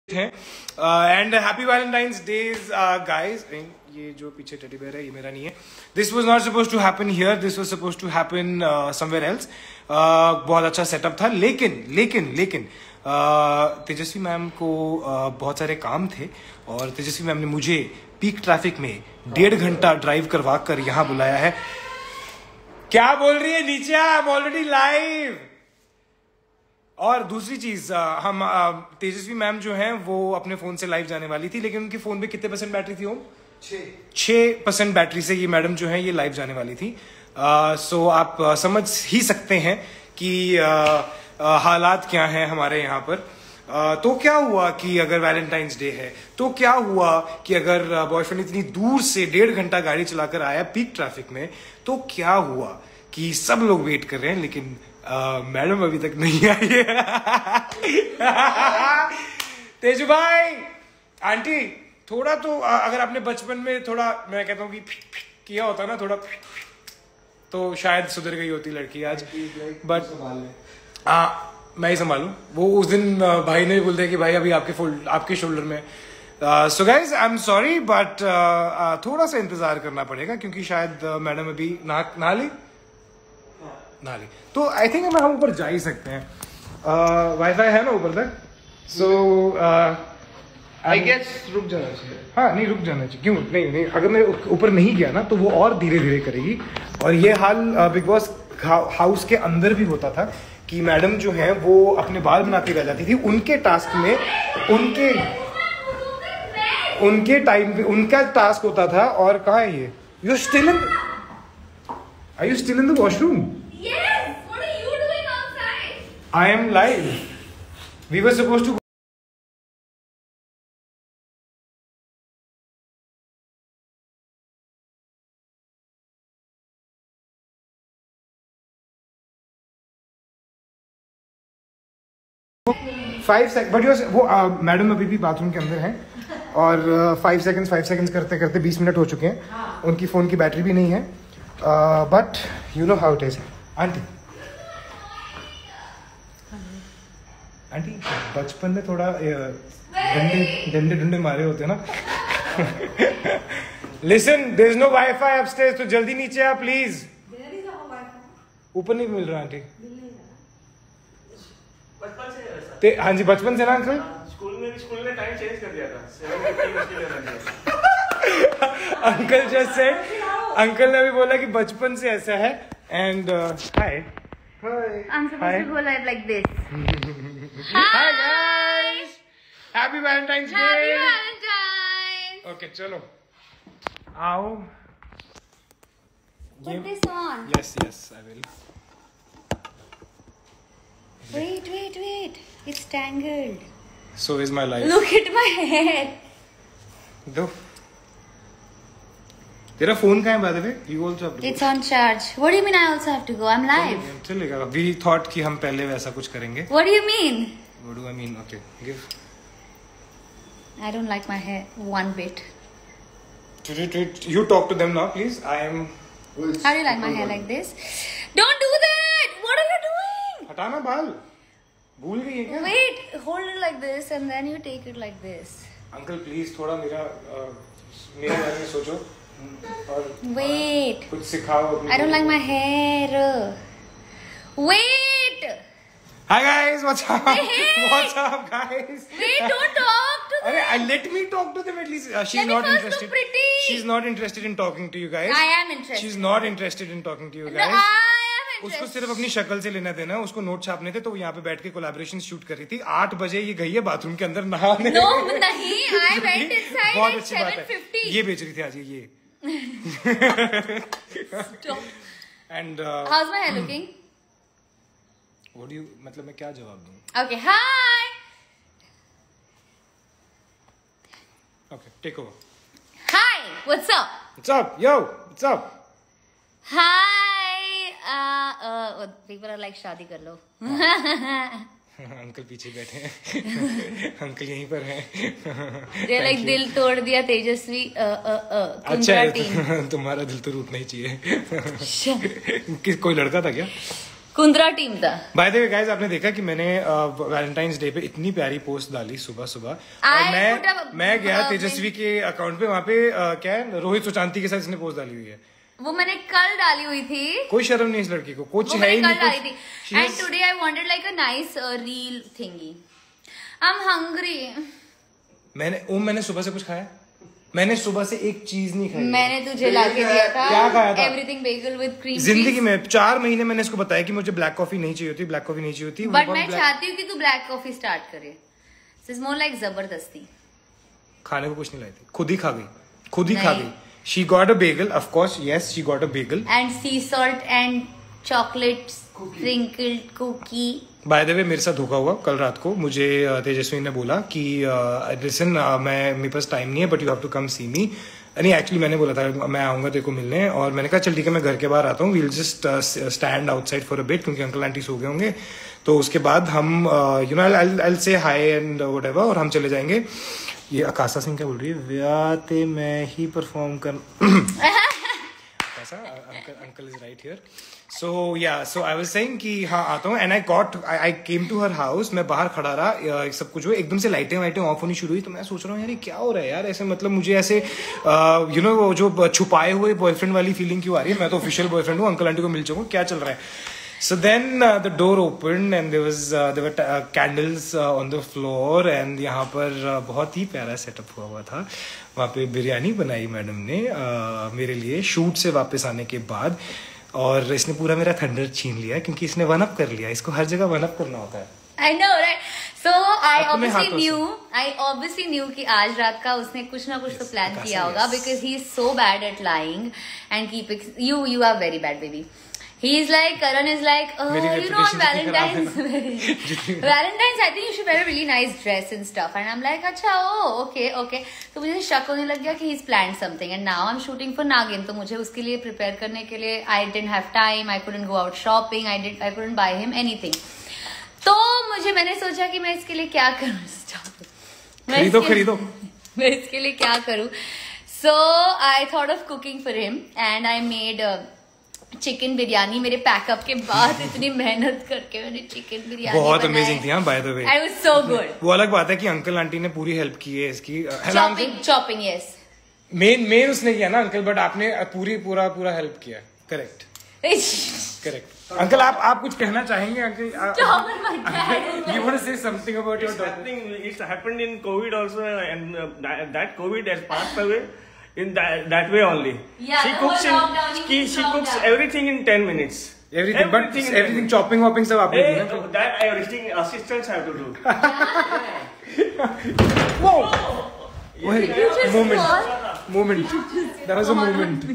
हैं and happy Valentine's days guys. ये जो पीछे टेडी बेयर है ये मेरा नहीं है। This was not suppose to happen here, this was suppose to happen somewhere else. बहुत अच्छा सेटअप था, लेकिन तेजस्वी मैम को बहुत सारे काम थे और तेजस्वी मैम ने मुझे पीक ट्रैफिक में 1.5 घंटा ड्राइव करवा कर यहाँ बुलाया है। क्या बोल रही है नीचे? I am already live. और दूसरी चीज, हम तेजस्वी मैम जो हैं वो अपने फोन से लाइव जाने वाली थी, लेकिन उनके फोन में कितने % बैटरी थी? ओम 6% बैटरी से ये मैडम जो है ये लाइव जाने वाली थी। सो आप समझ ही सकते हैं कि हालात क्या हैं हमारे यहाँ पर। तो क्या हुआ कि अगर वैलेंटाइंस डे है तो क्या हुआ कि अगर बॉयफ्रेंड इतनी दूर से 1.5 घंटा गाड़ी चलाकर आया पीक ट्रैफिक में, तो क्या हुआ कि सब लोग वेट कर रहे हैं लेकिन मैडम अभी तक नहीं आई है। तेजू भाई, आंटी, थोड़ा तो अगर आपने बचपन में थोड़ा, मैं कहता हूँ कि किया होता ना थोड़ा, तो शायद सुधर गई होती लड़की आज। बट मैं ही संभालू। वो उस दिन भाई ने बोल दिया कि भाई अभी आपके शोल्डर में। So guys I am sorry but थोड़ा सा इंतजार करना पड़ेगा क्योंकि शायद मैडम अभी नहा ली। तो आई थिंक हम ऊपर जा ही सकते हैं। वाईफाई है ना ऊपर तक, सो आई गेस रुक जाना चाहिए। हाँ नहीं, रुक जाना चाहिए। क्यों नहीं, अगर मैं ऊपर नहीं गया ना तो वो और धीरे धीरे करेगी। और ये हाल बिग बॉस हाउस के अंदर भी होता था कि मैडम जो है वो अपने बाल बनाती रह जाती थी। उनके टास्क में उनके टाइम पे उनका टास्क होता था। और कहाँ है ये? You still in, are you still in the washroom? Yes! What are you doing outside? I am live. We were supposed to. 5 second, but वो मैडम अभी भी बाथरूम के अंदर हैं और 5 सेकंड्स करते करते 20 मिनट हो चुके हैं। उनकी फोन की बैटरी भी नहीं है। But you know how it is. Aunty बचपन में थोड़ा डंडे मारे होते ना। Listen, there is no WiFi upstairs, तो जल्दी नीचे आ प्लीज। ऊपर नहीं मिल रहा आंटी। हाँ जी, बचपन से ना अंकल। स्कूल ने टाइम चेंज कर दिया था। 7:15 अंकल जस्ट से, अंकल ने भी बोला कि बचपन से ऐसा है। And hi, I'm supposed to go live like this. Hi guys, Happy Valentine's Day. Happy Valentine's. Okay, चलो आओ। Put this on. Yes, I will. Wait. It's tangled. So is my life. Look at my hair. दो। तेरा phone कहाँ है by the way? You also have to go. It's on charge. What do you mean I also have to go? I'm live. चलेगा। We thought कि हम पहले वैसा कुछ करेंगे। What do you mean? What do I mean? Okay, give. I don't like my hair one bit. You talk to them now, please. I am. How do you like my hair like this? Don't do that! What are you doing? हटाना बाल। भूल गई है क्या? Wait, hold it like this and then you take it like this. Uncle please थोड़ा मेरे बारे में सोचो और Wait. कुछ सिखाओ। I don't like my hair. Wait. Hi guys, what's up? Hey. What's up guys? Wait, don't talk to them. अरे let me talk to them at least. She's Let me not first interested. look pretty. She's not interested in talking to you guys. I am interested. She's not interested in talking to you No, guys. I am interested. उसको सिर्फ अपनी शक्ल से लेना देना, उसको note छापने थे तो वो यहाँ पे बैठ के कोलैबोरेशन शूट कर रही थी। 8 बजे ये गई है बाथरूम के अंदर नहाने। No, नहीं, I went inside बहुत at अच्छी बात है। 7:50. ये बेच रही थी आज ये। Stop. And How's my hair looking? what do you, मतलब मैं क्या जवाब दूँ? Okay, hi. Okay, take over. Hi, what's up? What's up, yo? What's up? Hi. People are like शादी कर लो. अंकल पीछे बैठे हैं। अंकल यहीं पर हैं। They're like दिल तोड़ दिया तेजस्वी. अच्छा है, तुम्हारा दिल तो टूटना ही चाहिए। कोई लड़का था क्या? कुंद्रा टीम था। बाय द वे गाइस, आपने देखा कि मैंने वैलेंटाइंस डे पे इतनी प्यारी पोस्ट डाली सुबह सुबह, और मैं गया तेजस्वी के अकाउंट पे, वहाँ पे क्या है, रोहित सुशांति के साथ इसने पोस्ट डाली हुई है। वो मैंने कल डाली हुई थी। कोई शर्म नहीं इस लड़की को, कुछ है ही नहीं। डाली थी। And today I wanted like a nice reel थिंगी। I am hungry. मैंने सुबह से कुछ खाया? मैंने सुबह से एक चीज नहीं खाई। मैंने तुझे लाके दिया था। क्या खाया था? Everything Bengal with cream. जिंदगी में 4 महीने मैंने इसको बताया कि मुझे ब्लैक कॉफी नहीं चाहिए होती, ब्लैक कॉफी नहीं चाहिए होती। बट मैं चाहती हूँ कि तू ब्लैक कॉफी स्टार्ट करे। इट्स मोर लाइक जबरदस्ती। खाने को कुछ नहीं लाई थी, खुद ही खा गई। She got a bagel, of course, yes, she got a bagel. And sea salt and chocolate sprinkled cookie. By the way, मेरे साथ धोखा हुआ कल रात को। मुझे तेजस्वी ने बोला कि लिसन, मेरे पास टाइम नहीं है, but you have to come see me. नहीं, एक्चुअली मैंने बोला था मैं आऊंगा तेरे को मिलने, और मैंने कहा चल ठीक है, मैं घर के बाहर आता हूँ, we'll just stand outside for a bit, क्योंकि अंकल आंटी सो गए होंगे। तो उसके बाद हम यू नो आई से हाई एंड व्हाटएवर, और हम चले जाएंगे। ये आकाशा सिंह क्या बोल रही है? व्याते मैं ही परफॉर्म कर uncle is right here. So I was saying कि हाँ आता हूँ, and I came to her house. मैं बाहर खड़ा रहा, सब कुछ हुआ, एकदम से लाइटें ऑफ होनी शुरू हुई। तो मैं सोच रहा हूँ यार ये क्या हो रहा है यार, ऐसे मतलब मुझे ऐसे यू नो वो जो छुपाए हुए बॉयफ्रेंड वाली फीलिंग क्यों आ रही है? मैं तो ऑफिशियल बॉयफ्रेंड हूँ, अंकल आंटी को मिल चुका हूँ, क्या चल रहा है? So then the door opened and there were candles on the floor, and यहाँ पर बहुत ही प्यारा सेटअप हुआ था। वहाँ पे बिरयानी बनाई मैडम ने मेरे लिए शूट से वापस आने के बाद, और इसने पूरा मेरा थंडर छीन लिया, क्योंकि इसने वन अप कर लिया। इसको हर जगह वन अप करना होता है। I know, right? So I obviously knew कि आज रात का उसने कुछ ना कुछ तो प्लान किया होगा, because he is so bad at lying and keeping you are very bad baby. He is like, Karan is like, you know, on Valentine's, I think you should wear a really nice dress and stuff. And I'm like, अच्छा, okay. तो मुझे शक होने लग गया कि he's planned something. And now I'm shooting for Nagin. तो मुझे उसके लिए prepare करने के लिए I didn't have time. I couldn't go out shopping. I couldn't buy him anything. तो मैंने सोचा कि मैं इसके लिए क्या करूँ? खरीदो। मैं इसके लिए क्या करूँ? So I thought of cooking for him, and I made chicken biryani. मेरे पैकअप के बाद इतनी मेहनत करके मैंने चिकन बिरयानी बहुत अमेजिंग थी। By the way, I was so good. वो अलग बात है कि अंकल आंटी ने पूरी हेल्प की है इसकी। चॉपिंग यस, मेन उसने किया ना अंकल, बट आपने पूरा हेल्प किया। करेक्ट। अंकल आप कुछ कहना चाहेंगे? Uncle you want to say something about your daughter? It's happened in COVID also, and that COVID has passed away in that way only. Yeah, she cooks everything in 10 minutes. Everything chopping सब आपने किया। That assistants have to do. Whoa! Moment. That was a moment.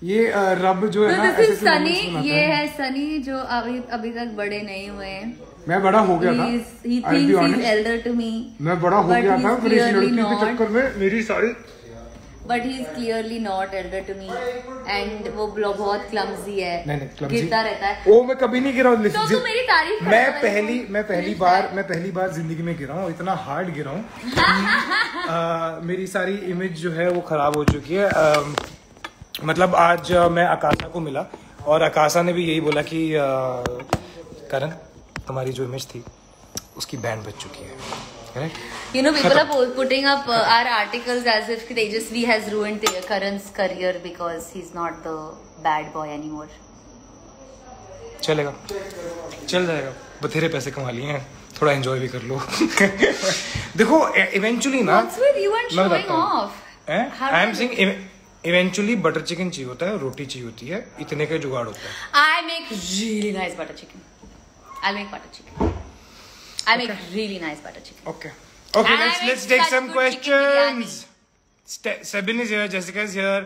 ये रब जो है ना, ऐसे सनी, ये है सनी जो अभी तक बड़े नहीं हुए हैं। मैं बड़ा हो गया था। He thinks he's elder to me. मैं बड़ा हो गया था, फिर इस लड़की के चक्कर में मेरी सारी। But he is clearly not elder to me, and वो बहुत clumsy है। नहीं, गिरता रहता है। ओ, मैं कभी नहीं गिरा हूँ। तो तू मेरी तारीफ कर। मैं पहली बार जिंदगी में गिरा हूँ, इतना हार्ड गिरा हूँ। मेरी सारी इमेज जो है वो खराब हो चुकी है। मतलब आज मैं आकाशा को मिला, और आकाशा ने भी यही बोला कि करण तुम्हारी जो इमेज थी उसकी बैंड बज चुकी है। Correct? You know, people are putting up our articles as if Tejasvi has ruined Karan's career because he's not the bad boy anymore. चल जाएगा, बथेरे पैसे कमा लिए हैं, थोड़ा एंजॉय भी कर लो। देखो इवेंचुअली ना, What's with you and showing off? I am saying eventually butter chicken चाहिए होता है, रोटी चाहिए होती है, इतने का जुगाड़ होता है। I make really nice butter chicken. I'll make butter chicken. I make really nice butter chicken. Okay, let's take some questions. Stebin is here, Jessica is here.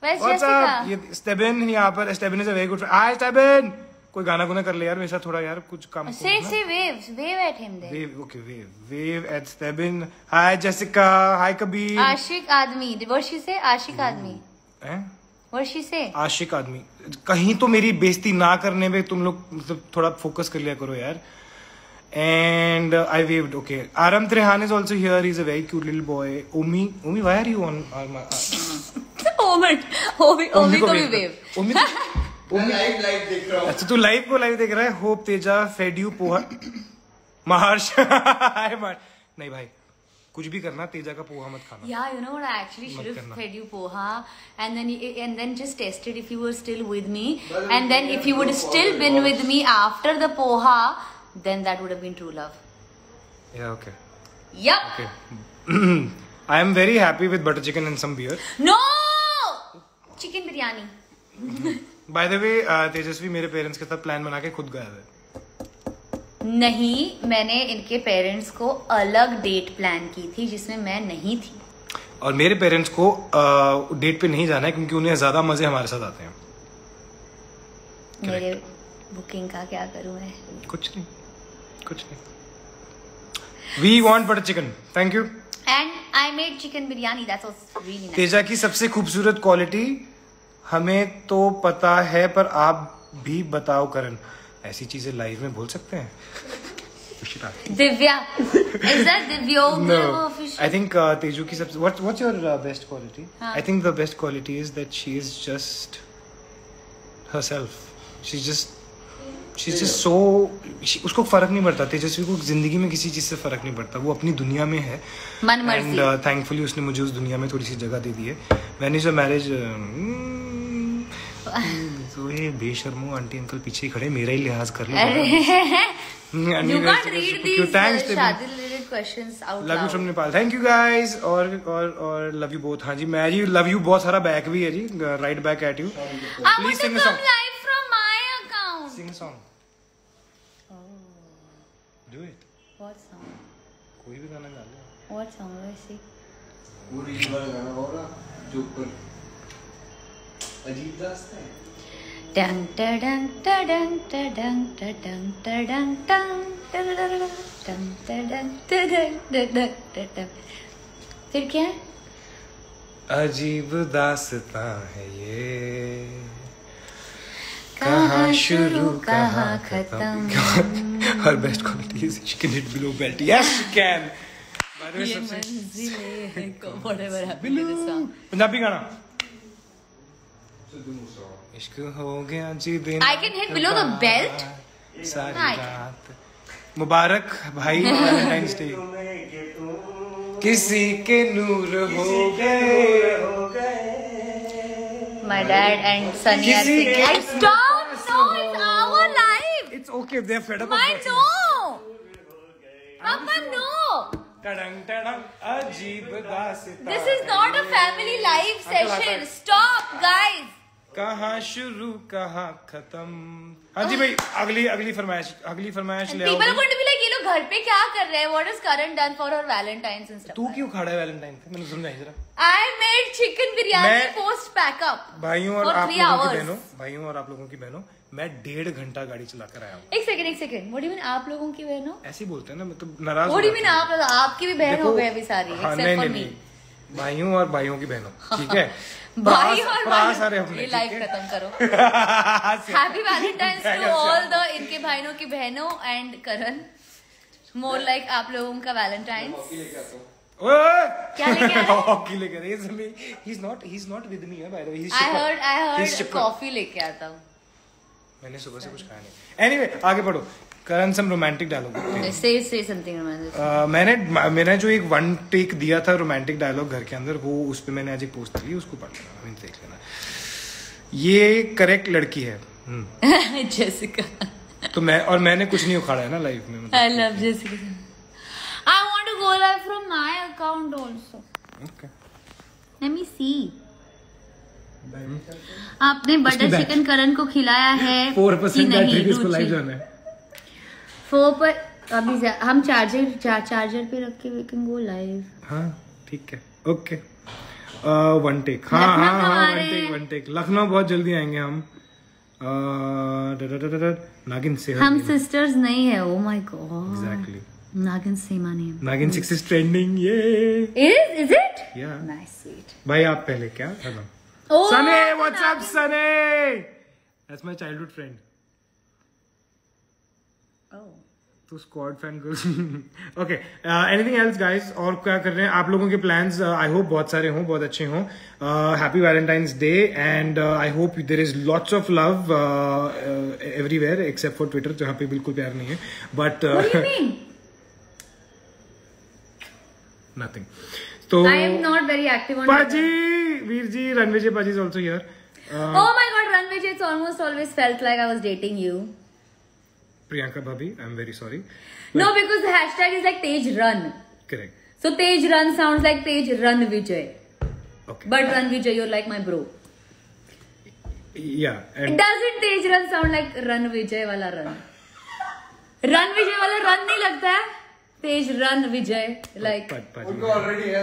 Where's What's Jessica? up? Stebin यहाँ पर। Stebin is a very good friend. Hi Stebin. कोई गाना गुना कर ले यार मेरे साथ थोड़ा यार, कुछ काम। Say wave at him then. Wave at Stebin. Hi Jessica. Hi Kabir. आशिक आदमी. What she say? आशिक आदमी. What she say? आशिक आदमी। कहीं तो मेरी बेइज्जती ना करने में तुम लोग मतलब थोड़ा फोकस कर लिया करो यार। And I waved. Okay. Aram Trehan is also here. He's a very cute little boy. Omi, why are you on? Omi को भी wave. लाइव देख रहा हूँ। अच्छा तू लाइव देख रहा है। होप तेजा फेड यू पोहा महार्ष नहीं भाई कुछ भी करना तेजा का पोहा मत खाना। Yeah, you know what? I actually should have fed you poha, and then just tested if you were still with me, and then if you would have still been with me after the poha, then that would have been true love. Yeah, okay. Yep. Okay. I am very happy with butter chicken and some beer. No! Chicken biryani. By the way, तेजस्वी मेरे parents के साथ plan बना के खुद गया है। नहीं, मैंने इनके पेरेंट्स को अलग डेट प्लान की थी जिसमें मैं नहीं थी। और मेरे पेरेंट्स को डेट पे नहीं जाना है क्योंकि उन्हें ज्यादा मजे हमारे साथ आते हैं। मेरे बुकिंग का क्या करूं मैं? कुछ नहीं। We want butter chicken. Thank you. And I made chicken biryani. That was really nice. Teja की सबसे खूबसूरत क्वालिटी हमें तो पता है पर आप भी बताओ करण। ऐसी चीजें लाइव में बोल सकते हैं? Divya. Is that Divyog No. official? I think Tezu की सबसे what's your best quality? हाँ. I think the best quality is that she is just herself. She's just so उसको फर्क नहीं पड़ता। तेजस्वी को जिंदगी में किसी चीज से फर्क नहीं पड़ता। वो अपनी दुनिया में है मन मर्जी। एंड थैंकफुली उसने मुझे उस दुनिया में थोड़ी सी जगह दे दी है। When is your marriage? तो ये बेशर्मो आंटी अंकल पीछे ही खड़े, मेरा ही लिहाज कर लो। You can't read these शादी related questions out loud. Love you from Nepal. Thank you guys और लव यू बोथ। हाँ जी मैं जी लव यू बहुत सारा बैक भी है जी। Right back at you. I want to come live from my account. Sing a song. Do it. What song? कोई भी गाना गा लो। What song do I sing? Original गाना होगा जो ऊपर अजीब दास्तां है। Dang da dang da dang da dang da dang da dang dang da da da da dang da dang da dang da dang da dang। फिर क्या है? अजीब दास्तां है ये, कहाँ शुरू कहाँ खत्म। Her best quality is she can hit below belt. Yes, she can. By the way, ये सबसे मंजिलें हैं whatever happened to this song. Punjabi गाना। इश्क हो गया जी दिन। I can hit below the belt. सारी I रात। मुबारक भाई वैलेंटाइंस डे। किसी के नूर हो गए। My dad and Sunny are singing. I stop! No, it's our life. It's okay, they're fed up of Why watching no? Papa, no. टडंग टडंग अजीब दास्तां। This is not a family live session. Stop, guys. कहाँ शुरू कहाँ खत्म। हाँ जी भाई अगली फरमाइश ले आओ। People are going to be like, ये लोग घर पे क्या कर रहे हैं? What has Karan done for her Valentine's and stuff? तू क्यों खड़ा है वैलेंटाइन पे? मैंने समझाई जरा। I made chicken biryani मैं- post pack up. भाइयों और For आप 3 लोगों की hours. बहनों मैं 1.5 घंटा गाड़ी चला कर आया हूँ। एक second. What do you mean आप लोगों की बहनों? ऐसे ही बोलते हैं ना, मतलब नाराज। What do you mean आपकी भी बहन हो गए अभी सारी हाँ, except for me. नहीं भाइयों और भाइयों की बहनों, ठीक है। भाई और प्रास आ रहे अपने, ये ठीक लाइफ है? खत्म करो। Happy Valentine's to all the इनके भाइयों की बहनों एंड करण। मोर लाइक आप लोगों का वैलेंटाइंस। क्या लेके आ रहे हैं? हॉकी लेके आ रहे हैं। He's not with me, by the way. He's I chipper. He's heard chipper. Coffee लेके आता हूँ। मैंने सुबह से कुछ खाया नहीं। Anyway, आगे बढ़ो। Karan some romantic dialogue. Say something romantic. मैंने जो एक 1 टेक दिया था रोमांटिक डायलॉग घर के अंदर, वो उस पे मैंने आज एक पोस्ट दी, उसको पढ़ लेना, देख लेना। ये करेक्ट लड़की है। Jessica. तो मैंने कुछ नहीं उखाड़ा है ना लाइफ में, मतलब। I love Jessica. I want to go live from my account also. Okay. Let me see. आपने बटर चिकन करण को खिलाया है 4% बैटरी किसको लाइव जाना है? 4 पर अभी हम चार्जर पे रख के वी कैन गो लाइव। हाँ ठीक है, ओके। 1 टेक। हाँ 1 टेक। लखनऊ बहुत जल्दी आएंगे हम। नागिन से हम सिस्टर्स नहीं है। Oh my God. एग्जैक्टली। नागिन से my name. नागिन 6 is trending, ये। Is it? Yeah. Nice, sweet. भाई आप पहले क्या? Hello. Oh, Sunny, what's up, Sunny? That's my childhood friend. Oh. तो squad fan girls okay anything else guys और क्या कर रहे हैं आप लोगों के प्लान्स आई होप बहुत सारे हों बहुत अच्छे हों happy Valentine's day and I hope there is lots of love everywhere except for Twitter जहाँ पे बिल्कुल प्यार नहीं है बट नथिंग तो I am not very active on पाजी वीर जी रणविजय पाजी is also here Oh my god, Ranvijay, it's almost always felt like I was dating you. Priyanka Bhabhi, I'm very sorry. No, because the hashtag is like Tej Run. Correct. So Tej Run sounds like Tej Run Vijay. Okay. But Run Vijay, you're like my bro. Yeah. And Doesn't Tej Run sound like Run Vijay wala run? Run Vijay wala run नहीं लगता है? Tej Run Vijay, like. उनको already है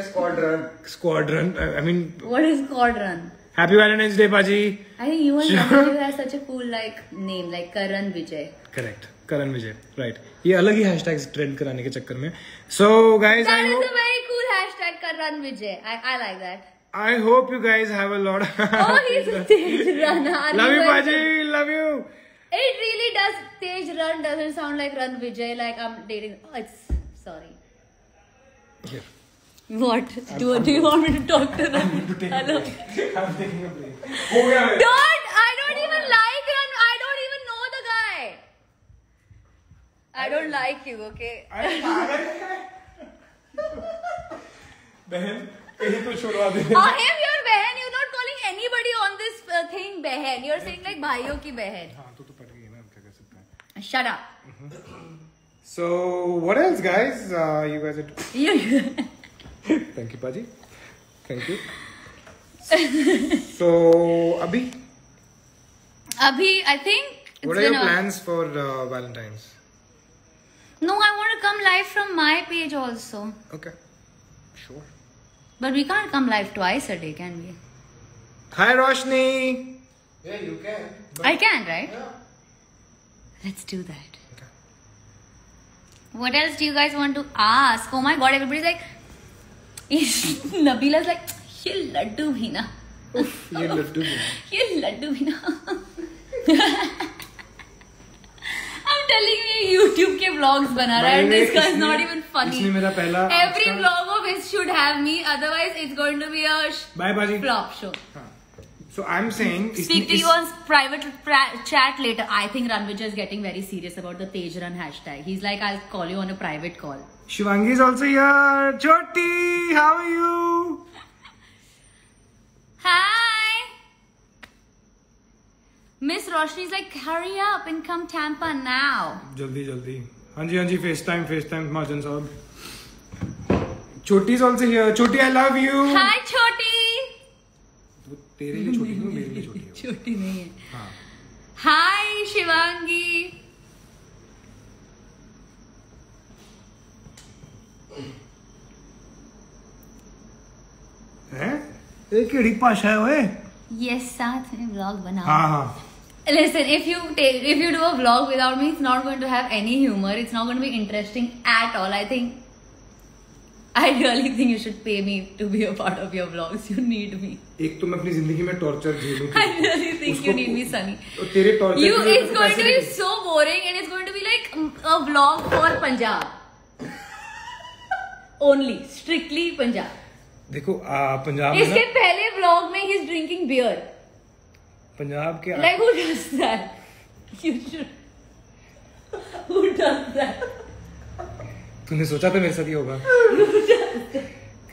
Squadron. I mean. What is called Run? Happy Valentine's Day, Paji. I think you and Run Vijay have such a cool like name, like Karan Vijay. Correct. Karan Vijay. Right. ये अलग ही hashtags trend कराने के चक्कर में. So guys, That is a very cool hashtag, Karan Vijay. I like that. I hope you guys have a lot. Oh, he's a Tej Run. Love you, Paji. Love you. It really does. Tej Run doesn't sound like Run Vijay. Like I'm dating. Oh, it's sorry. Here. What? Do you want me to talk to them? Hello. I'm taking a break. हो गया है. I don't even like Run. I don't even know the guy. I don't like you, okay? अरे पागल है. बहन कहीं तो छुड़वा दे. I am your बहन. You're not calling anybody on this thing बहन. You're saying like भाइयों की बहन. हाँ तो पट गई ना क्या कर सकते हैं. Shut up. So what else, guys? You guys are. You. Thank you, Paji. Thank you. So, Abhi, I think. what are your plans for Valentine's? No, I want to come live from my page also. Okay, sure. But we can't come live twice a day, can we? Hi, Roshni. Yeah, you can. I can, right? Yeah. Let's do that. Okay. What else do you guys want to ask? Oh my god, everybody's like. Nabila's like, ये लड्डू भी ना. ये लड्डू भी. ये लड्डू भी ना. I'm telling you, YouTube के vlogs बना रहा है and this guy is not even funny. इसने मेरा पहला. Every vlog of his should have me, otherwise it's going to be a Bye, Paji. flop show. So I'm saying. Speak to you on private chat later. I think Ranvijay is getting very serious about the Tej Run hashtag. He's like, I'll call you on a private call. Shivangi is also here. Choti, how are you? Hi. Miss Roshni is like, hurry up and come Tampa now. जल्दी जल्दी. हाँ जी FaceTime महाजन साहब. Choti is also here. Choti, I love you. Hi Choti. वो तेरे लिए छोटी है मेरे लिए छोटी है. छोटी नहीं है. हाँ. Hi Shivangi. हैं? एक केड़ी भाषा है ओए? Yes, साथ में vlog बनाओ. हाँ. Listen, if you do a vlog without me, it's not going to have any humor. It's not going to be interesting at all. I really think you should pay me to be a part of your vlogs. You need me. एक तो मैं अपनी जिंदगी में torture झेलूं. I really think you need me, Sunny. तेरे torture. It's going to be so boring and it's going to be like a vlog for Punjab. Only, strictly Punjab. देखो पंजाब में इसके पहले vlog में he's drinking beer. पंजाब के. Like who does that? You should. Who does that? तूने सोचा था मेरे साथ ये होगा?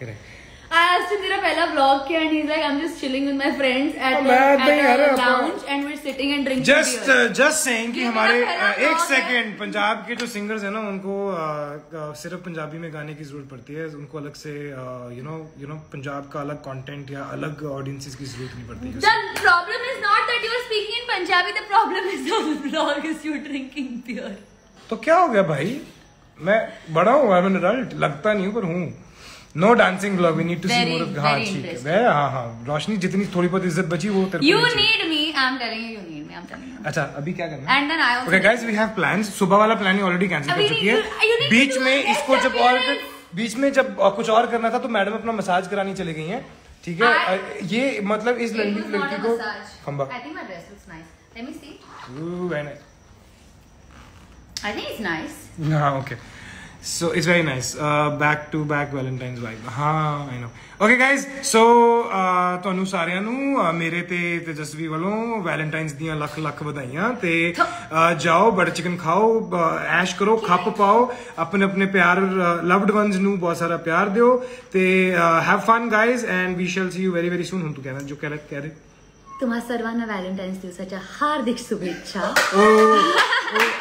करेक्ट. I asked him तेरा पहला vlog क्या and he's like I'm just chilling with my friends at a lounge and we're sitting and drinking beer. Just saying कि ये हमारे मेरा पहला एक vlog सेकंड पंजाब के जो सिंगर्स है ना उनको सिर्फ पंजाबी में गाने की जरूरत पड़ती है. उनको अलग से यू नो पंजाब का अलग कंटेंट या अलग ऑडियंसेस की जरूरत नहीं पड़ती. The problem is not that you are speaking in Punjabi. The problem is the vlog is you drinking beer. तो क्या हो गया भाई? मैं बड़ा हूँ. I'm an adult. लगता नहीं हूँ पर हूँ. No dancing vlog. We need to see more of. हाँ ठीक है. हाँ रोशनी जितनी थोड़ी बहुत इज्जत बची वो तेरे को. You need me. I'm telling you, you need me. I'm telling you. अच्छा अभी क्या करना है? And then I also. Okay guys, we have plans. सुबह वाला प्लान ऑलरेडी कैंसिल कर चुकी है. बीच में इसको जब कुछ और करना था तो मैडम अपना मसाज करानी चली गई हैं. ठीक है. ये मतलब इस लड़की को. I think my dress looks nice. Let me see. Very nice. I think it's nice. हाँ okay. So it's very nice. Back to back Valentine's vibe. हाँ, I know. Okay guys, so ਤੁਹਾਨੂੰ ਸਾਰਿਆਂ ਨੂੰ ਮੇਰੇ ਤੇ ਤੇਜਸਵੀ ਵੱਲੋਂ ਵੈਲੈਂਟਾਈਨਸ ਦੀਆਂ ਲੱਖ ਲੱਖ ਵਧਾਈਆਂ ਤੇ ਜਾਓ ਬਟਰ ਚਿਕਨ ਖਾਓ, ਐਸ਼ ਕਰੋ, ਖੱਪ ਪਾਓ, ਆਪਣੇ ਆਪਣੇ ਪਿਆਰ ਲਵਡ ਵਨਸ ਨੂੰ ਬਹੁਤ ਸਾਰਾ ਪਿਆਰ ਦਿਓ ਤੇ have fun guys and we shall see you very very soon. ਹੁਣ ਤੂੰ ਕਹਿਣਾ ਜੋ ਕਹਿ ਰਹੇ तुम्हा सर्वांना व्हॅलेंटाईन्स दिवसाच्या हार्दिक शुभेच्छा.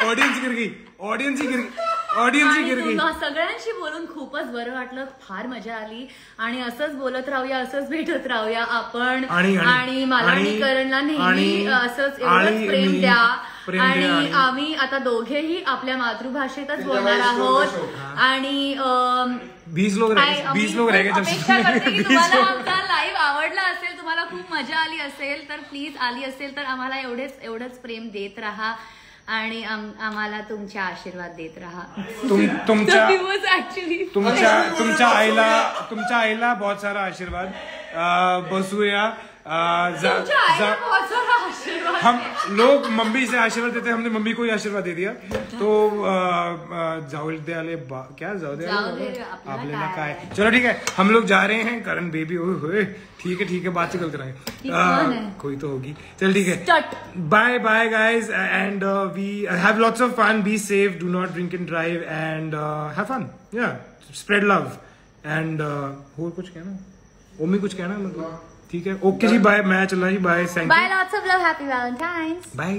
ऑडियन्स गिर गई, ऑडियन्स ही गिर गई. तुम्हा सगळ्यांशी बोलून खूपच बरं वाटलं, फार मजा आली आणि असंच बोलत राहूया, असंच भेटत राहूया आपण आणि मला आणि करणला नेहमी असंच एवढंच प्रेम द्या आणि आम्ही आता दोघेही आपल्या मातृभाषेतच बोलणार आहोत आणि 20 लोग रह गए. अपेक्षा करते की तुम्हाला आमचा लाईव्ह आवडला असेल, तुम्हाला खूप मजा आली असेल तर प्लीज आली असेल तर आम्हाला एवढंच प्रेम देत राहा आणि आम्हाला तुमचे आशीर्वाद देत राहा. तुमच्या आईला बहुत सारा आशीर्वाद. बसूया हम लोग मम्मी से आशीर्वाद देते हैं, हमने मम्मी को ही आशीर्वाद दे दिया तो जाओ दे आप लेना का है. चलो ठीक है, हम लोग जा रहे हैं. करण बेबी ओए ठीक है बात से कल कराएंगे, कोई तो होगी. चल ठीक है, bye bye guys and we have lots of fun. Be safe, do not drink and drive and have fun. या स्प्रेड लव एंड और कुछ कहना ओमी, कुछ कहना मतलब ठीक है. ओके जी, बाय. मैं चल रहा जी, bye. Bye, lots of love, happy Valentine's, bye.